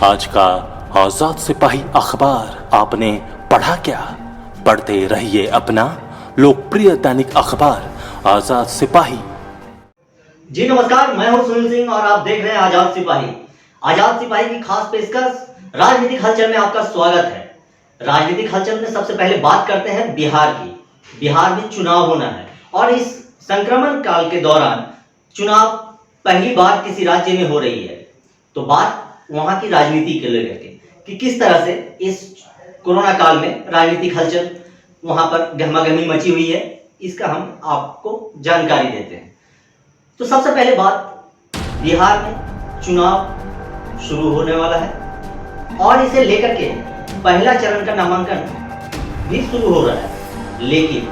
आज का आजाद सिपाही अखबार आपने पढ़ा क्या? पढ़ते रहिए अपना लोकप्रिय दैनिक अखबार आजाद सिपाही। जी नमस्कार, मैं हूं सुनील सिंह और आप देख रहे हैं आजाद सिपाही। आजाद सिपाही की खास पेशकश राजनीतिक हलचल में आपका स्वागत है। राजनीतिक हलचल में सबसे पहले बात करते हैं बिहार की। बिहार में चुनाव होना है और इस संक्रमण काल के दौरान चुनाव पहली बार किसी राज्य में हो रही है, तो बात वहां की राजनीति के लेकर के कि किस तरह से इस कोरोना काल में राजनीतिक हलचल वहां पर गहमागहमी मची हुई है, इसका हम आपको जानकारी देते हैं। तो सबसे पहले बात, बिहार में चुनाव शुरू होने वाला है और इसे लेकर के पहला चरण का नामांकन भी शुरू हो रहा है। लेकिन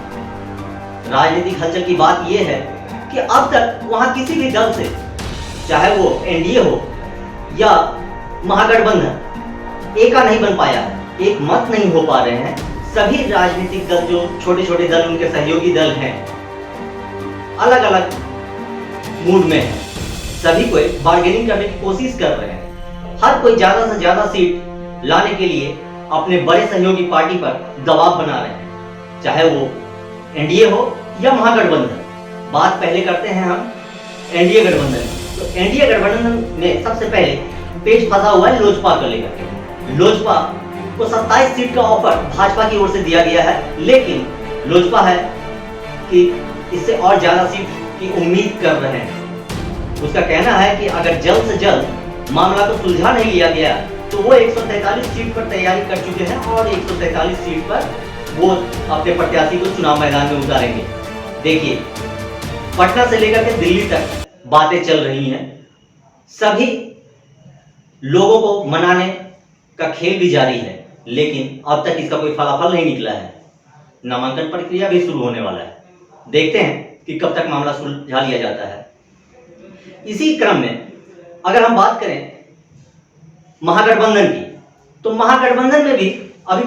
राजनीतिक हलचल की बात यह है कि अब तक वहां किसी भी दल से, चाहे वो एनडीए हो या महागठबंधन, एका नहीं बन पाया है, एक मत नहीं हो पा रहे हैं। सभी राजनीतिक दल, जो छोटे छोटे दल, उनके सहयोगी दल हैं, अलग अलग मूड में है। सभी कोई बार्गेनिंग करने की कोशिश कर रहे हैं। हर कोई ज्यादा से ज्यादा सीट लाने के लिए अपने बड़े सहयोगी पार्टी पर दबाव बना रहे हैं, चाहे वो एनडीए हो या महागठबंधन। बात पहले करते हैं हम एनडीए गठबंधन। तो एनडीए गठबंधन में सबसे पहले पेच फंसा हुआ है लोजपा को लेकर के। लोजपा को 27 सीट का ऑफर भाजपा की ओर से दिया गया है, लेकिन लोजपा है कि इससे और ज्यादा सीट की उम्मीद कर रहे हैं। उसका कहना है कि अगर जल्द से जल्द मामला को सुलझा नहीं लिया गया तो वो 143 सीट पर तैयारी कर चुके हैं और 143 सीट पर वो अपने प्रत्याशी को चुनाव मैदान में उतारेंगे। देखिए, पटना से लेकर के दिल्ली तक बातें चल रही हैं। सभी लोगों को मनाने का खेल भी जारी है, लेकिन अब तक इसका कोई फलाफल नहीं निकला है। नामांकन प्रक्रिया भी शुरू होने वाला है, देखते हैं कि कब तक मामला सुलझा लिया जाता है। इसी क्रम में अगर हम बात करें महागठबंधन की, तो महागठबंधन में भी अभी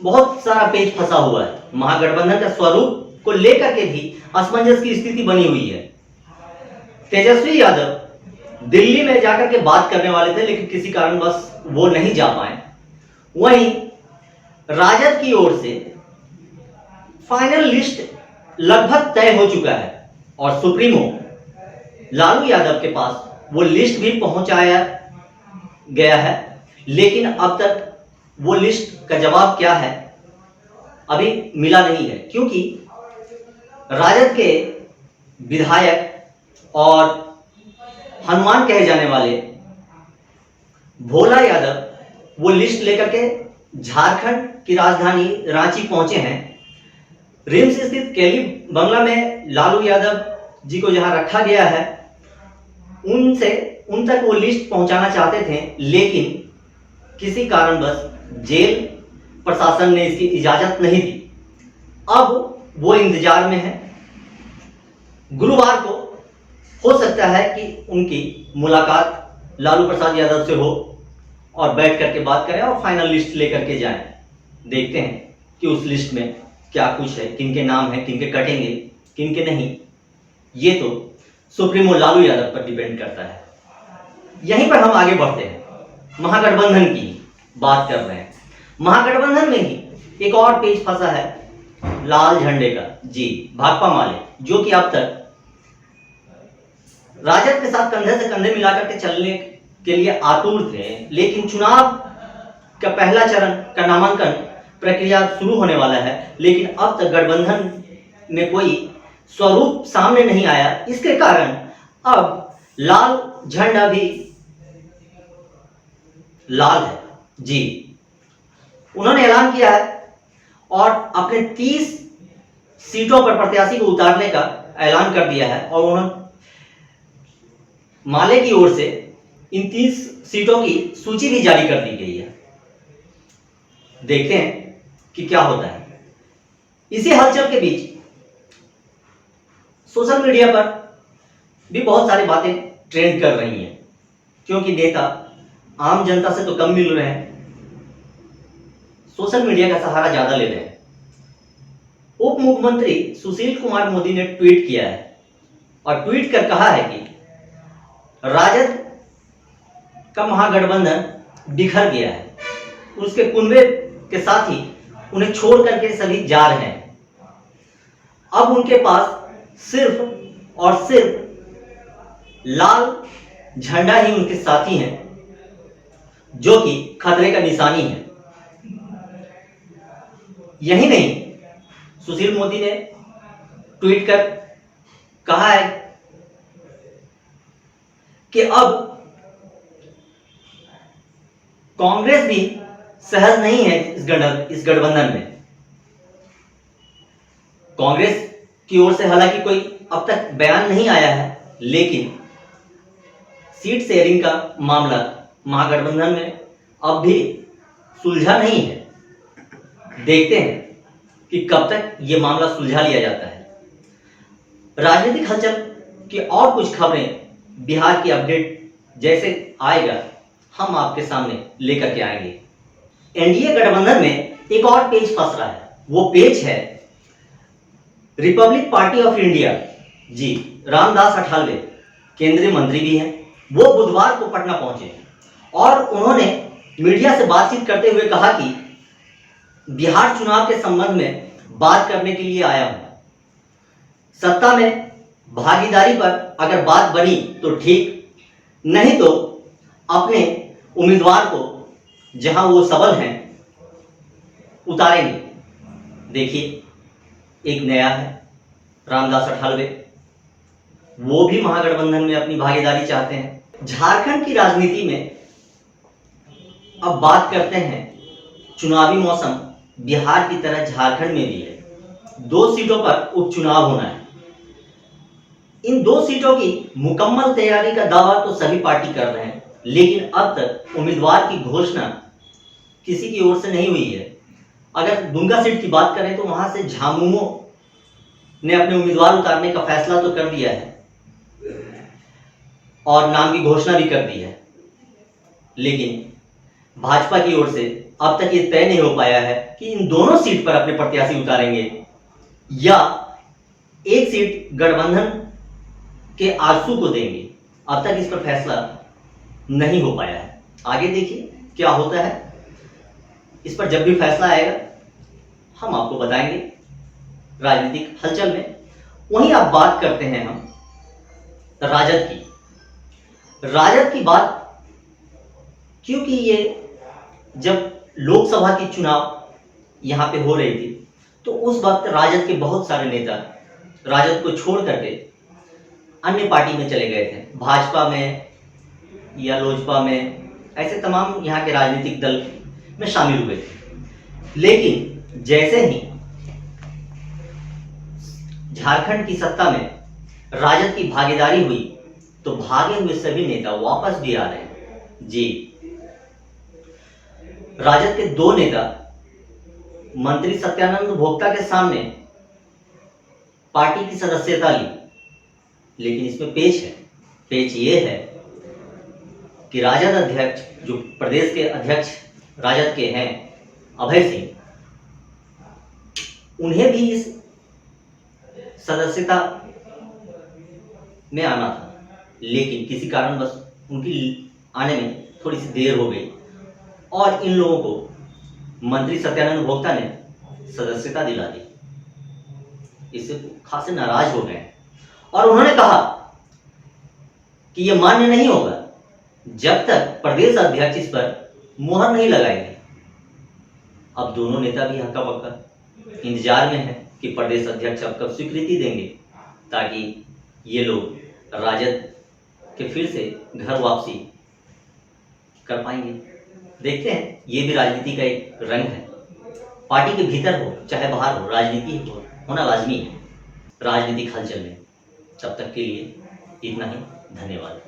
बहुत सारा पेच फंसा हुआ है। महागठबंधन का स्वरूप को लेकर के भी असमंजस की स्थिति बनी हुई है। तेजस्वी यादव दिल्ली में जाकर के बात करने वाले थे, लेकिन किसी कारणवश वो नहीं जा पाए। वहीं राजद की ओर से फाइनल लिस्ट लगभग तय हो चुका है और सुप्रीमो लालू यादव के पास वो लिस्ट भी पहुंचाया गया है, लेकिन अब तक वो लिस्ट का जवाब क्या है अभी मिला नहीं है, क्योंकि राजद के विधायक और हनुमान कहे जाने वाले भोला यादव वो लिस्ट लेकर के झारखंड की राजधानी रांची पहुंचे हैं। रिम्स स्थित केली बंगला में लालू यादव जी को जहां रखा गया है, उन तक वो लिस्ट पहुंचाना चाहते थे, लेकिन किसी कारणवश जेल प्रशासन ने इसकी इजाजत नहीं दी। अब वो इंतजार में है। गुरुवार को हो सकता है कि उनकी मुलाकात लालू प्रसाद यादव से हो और बैठ करके बात करें और फाइनल लिस्ट लेकर के जाएं। देखते हैं कि उस लिस्ट में क्या कुछ है, किनके नाम है, किनके कटेंगे, किनके नहीं। ये तो सुप्रीमो लालू यादव पर डिपेंड करता है। यहीं पर हम आगे बढ़ते हैं। महागठबंधन की बात कर रहे हैं। महागठबंधन में ही एक और पेच फंसा है लाल झंडे का। जी, भाकपा माले, जो कि अब तक राजद के साथ कंधे से कंधे मिलाकर के चलने के लिए आतुर थे, लेकिन चुनाव का पहला चरण का नामांकन प्रक्रिया शुरू होने वाला है, लेकिन अब तक गठबंधन में कोई स्वरूप सामने नहीं आया। इसके कारण अब लाल झंडा भी लाल है। जी, उन्होंने ऐलान किया है और अपने 30 सीटों पर प्रत्याशी को उतारने का ऐलान कर दिया है और उन्होंने माले की ओर से इन 30 सीटों की सूची भी जारी कर दी गई है। देखते हैं कि क्या होता है। इसी हलचल के बीच सोशल मीडिया पर भी बहुत सारी बातें ट्रेंड कर रही हैं, क्योंकि नेता आम जनता से तो कम मिल रहे हैं, सोशल मीडिया का सहारा ज्यादा ले रहे हैं। उप मुख्यमंत्री सुशील कुमार मोदी ने ट्वीट किया है और ट्वीट कर कहा है कि राजद का महागठबंधन बिखर गया है। उसके कुनबे के साथ ही उन्हें छोड़ करके सभी जा रहे हैं। अब उनके पास सिर्फ और सिर्फ लाल झंडा ही उनके साथी हैं, जो कि खतरे का निशानी है। यही नहीं, सुशील मोदी ने ट्वीट कर कहा है कि अब कांग्रेस भी सहज नहीं है इस गठबंधन में। कांग्रेस की ओर से हालांकि कोई अब तक बयान नहीं आया है, लेकिन सीट शेयरिंग का मामला महागठबंधन में अब भी सुलझा नहीं है। देखते हैं कि कब तक यह मामला सुलझा लिया जाता है। राजनीतिक हलचल की और कुछ खबरें बिहार की अपडेट जैसे आएगा हम आपके सामने लेकर के आएंगे। एनडीए गठबंधन में एक और पेज फंस रहा है। वो पेज है रिपब्लिक पार्टी ऑफ इंडिया। जी, रामदास अठावले केंद्रीय मंत्री भी हैं। वो बुधवार को पटना पहुंचे और उन्होंने मीडिया से बातचीत करते हुए कहा कि बिहार चुनाव के संबंध में बात करने के लिए आया हूं। सत्ता में भागीदारी पर अगर बात बनी तो ठीक, नहीं तो अपने उम्मीदवार को जहां वो सबल हैं उतारेंगे। देखिए, एक नया है रामदास अठावले, वो भी महागठबंधन में अपनी भागीदारी चाहते हैं। झारखंड की राजनीति में अब बात करते हैं। चुनावी मौसम बिहार की तरह झारखंड में भी है। 2 सीटों पर उपचुनाव होना है। इन 2 सीटों की मुकम्मल तैयारी का दावा तो सभी पार्टी कर रहे हैं, लेकिन अब तक उम्मीदवार की घोषणा किसी की ओर से नहीं हुई है। अगर दुमका सीट की बात करें तो वहां से झामुमो ने अपने उम्मीदवार उतारने का फैसला तो कर दिया है और नाम की घोषणा भी कर दी है, लेकिन भाजपा की ओर से अब तक ये तय नहीं हो पाया है कि इन दोनों सीट पर अपने प्रत्याशी उतारेंगे या एक सीट गठबंधन के आजसू को देंगे। अब तक इस पर फैसला नहीं हो पाया है। आगे देखिए क्या होता है। इस पर जब भी फैसला आएगा हम आपको बताएंगे राजनीतिक हलचल में। वहीं आप बात करते हैं हम राजद की बात, क्योंकि ये जब लोकसभा की चुनाव यहां पे हो रही थी तो उस वक्त राजद के बहुत सारे नेता राजद को छोड़ करके अन्य पार्टी में चले गए थे। भाजपा में या लोजपा में, ऐसे तमाम यहाँ के राजनीतिक दल में शामिल हुए थे। लेकिन जैसे ही झारखंड की सत्ता में राजद की भागीदारी हुई तो भागे हुए सभी नेता वापस भी आ रहे हैं। जी, राजद के 2 नेता मंत्री सत्यानंद भोक्ता के सामने पार्टी की सदस्यता ली, लेकिन इसमें पेच ये है कि राजद अध्यक्ष, जो प्रदेश के अध्यक्ष राजद के हैं अभय सिंह, उन्हें भी इस सदस्यता में आना था, लेकिन किसी कारणवश उनकी आने में थोड़ी सी देर हो गई और इन लोगों को मंत्री सत्यानंद भोक्ता ने सदस्यता दिला दी। इससे खासे नाराज हो गए और उन्होंने कहा कि यह मान्य नहीं होगा जब तक प्रदेश अध्यक्ष इस पर मुहर नहीं लगाएंगे। अब दोनों नेता भी हक्का बक्का इंतजार में हैं कि प्रदेश अध्यक्ष अब कब स्वीकृति देंगे ताकि ये लोग राजद के फिर से घर वापसी कर पाएंगे। देखते हैं, ये भी राजनीति का एक रंग है। पार्टी के भीतर हो चाहे बाहर हो, राजनीति होना लाजमी है राजनीतिक हलचल में। तब तक के लिए इतना ही। धन्यवाद।